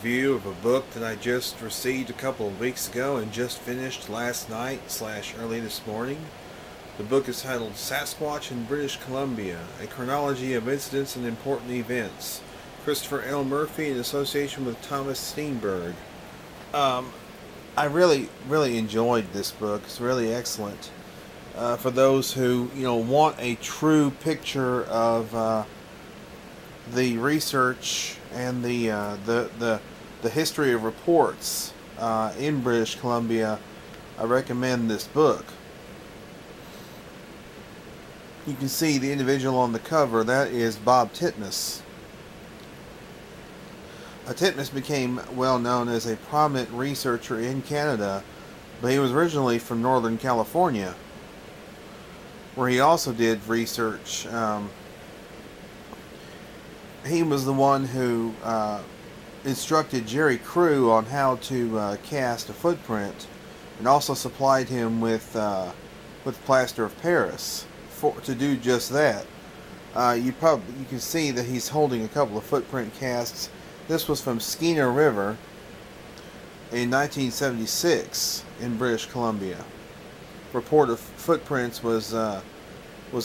review of a book that I just received a couple of weeks ago and just finished last night / early this morning. The book is titled Sasquatch in British Columbia, A Chronology of Incidents and Important Events. Christopher L. Murphy in association with Thomas Steenburg. I really enjoyed this book. It's really excellent. For those who want a true picture of the research and the history of reports in British Columbia, I recommend this book. You can see the individual on the cover. That is Bob Titmus. Titmus became well known as a prominent researcher in Canada, but he was originally from Northern California, where he also did research. He was the one who instructed Jerry Crew on how to cast a footprint, and also supplied him with plaster of Paris to do just that. You can see that he's holding a couple of footprint casts. This was from Skeena River in 1976 in British Columbia. Report of footprints was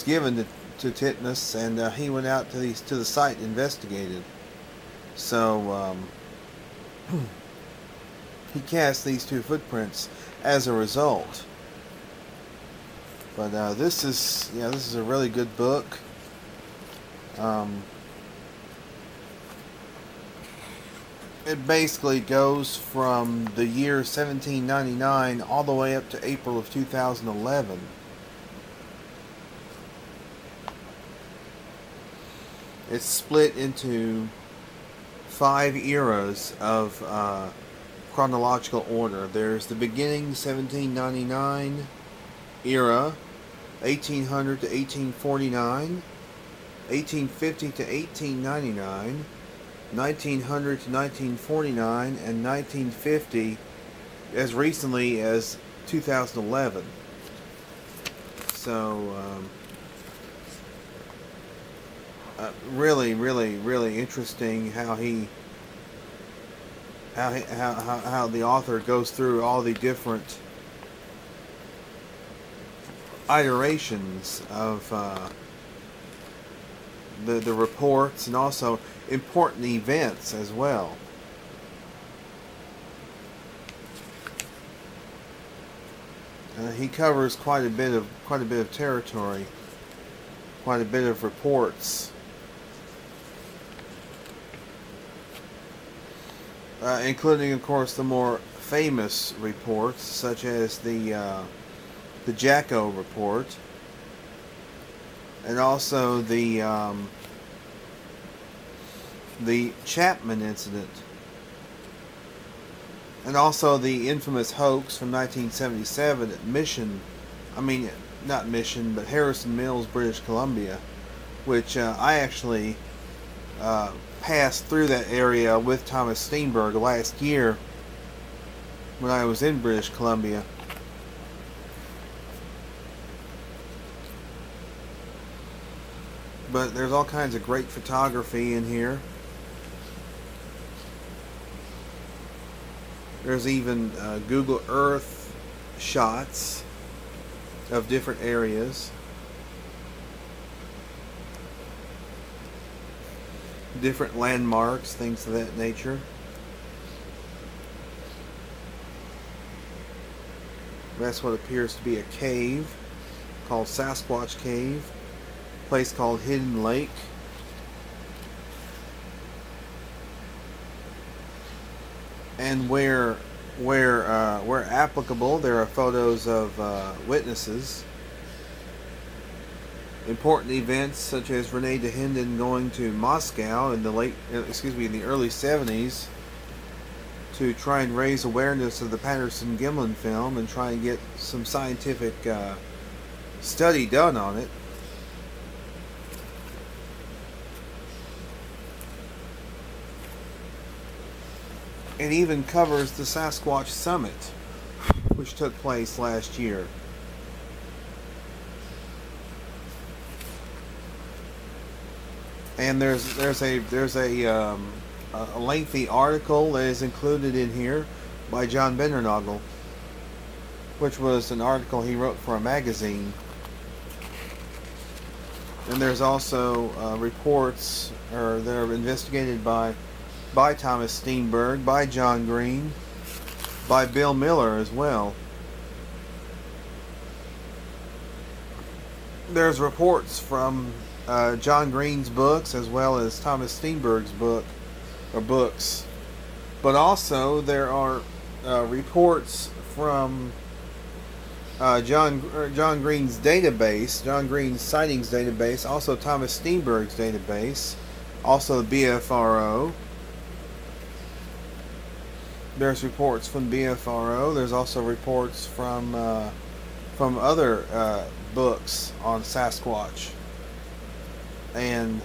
given to Titmus, and he went out to the site and investigated. So he cast these two footprints as a result. But this is a really good book. It basically goes from the year 1799 all the way up to April of 2011. It's split into 5 eras of chronological order. There's the beginning 1799 era, 1800 to 1849, 1850 to 1899, 1900 to 1949, and 1950 as recently as 2011. So really interesting how the author goes through all the different iterations of the reports, and also important events as well. He covers quite a bit of territory, quite a bit of reports, including, of course, the more famous reports, such as the Jacko report, and also the Chapman incident, and also the infamous hoax from 1977 at not Mission, but Harrison Mills, British Columbia, which I actually passed through that area with Thomas Steenburg last year when I was in British Columbia. But there's all kinds of great photography in here. There's even Google Earth shots of different areas, different landmarks, things of that nature. That's what appears to be a cave called Sasquatch Cave. Place called Hidden Lake. And where applicable, there are photos of witnesses. Important events such as Rene Dahinden going to Moscow in the early 70s to try and raise awareness of the Patterson-Gimlin film and try and get some scientific study done on it. It even covers the Sasquatch Summit, which took place last year. And there's a a lengthy article that is included in here by John Bendernagel, which was an article he wrote for a magazine. And there's also reports that are investigated by Thomas Steenburg, by John Green, by Bill Miller as well. There's reports from John Green's books as well as Thomas Steenburg's books. But also there are reports from John Green's database, John Green's sightings database, also Thomas Steenburg's database, also the BFRO. There's reports from BFRO. There's also reports from other books on Sasquatch. And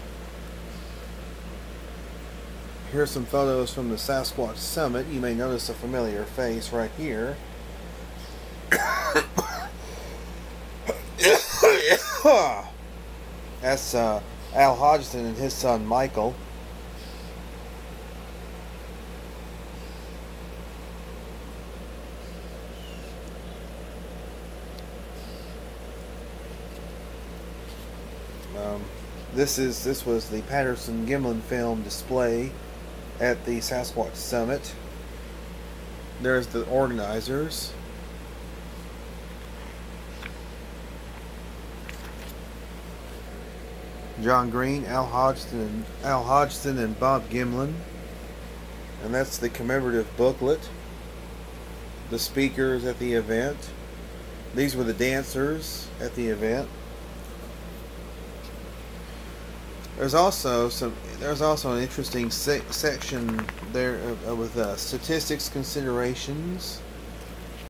here's some photos from the Sasquatch Summit. You may notice a familiar face right here. That's Al Hodgson and his son Michael. This was the Patterson-Gimlin film display at the Sasquatch Summit. There's the organizers. John Green, Al Hodgson, and Bob Gimlin. And that's the commemorative booklet. The speakers at the event. These were the dancers at the event. There's also an interesting section there with statistics considerations.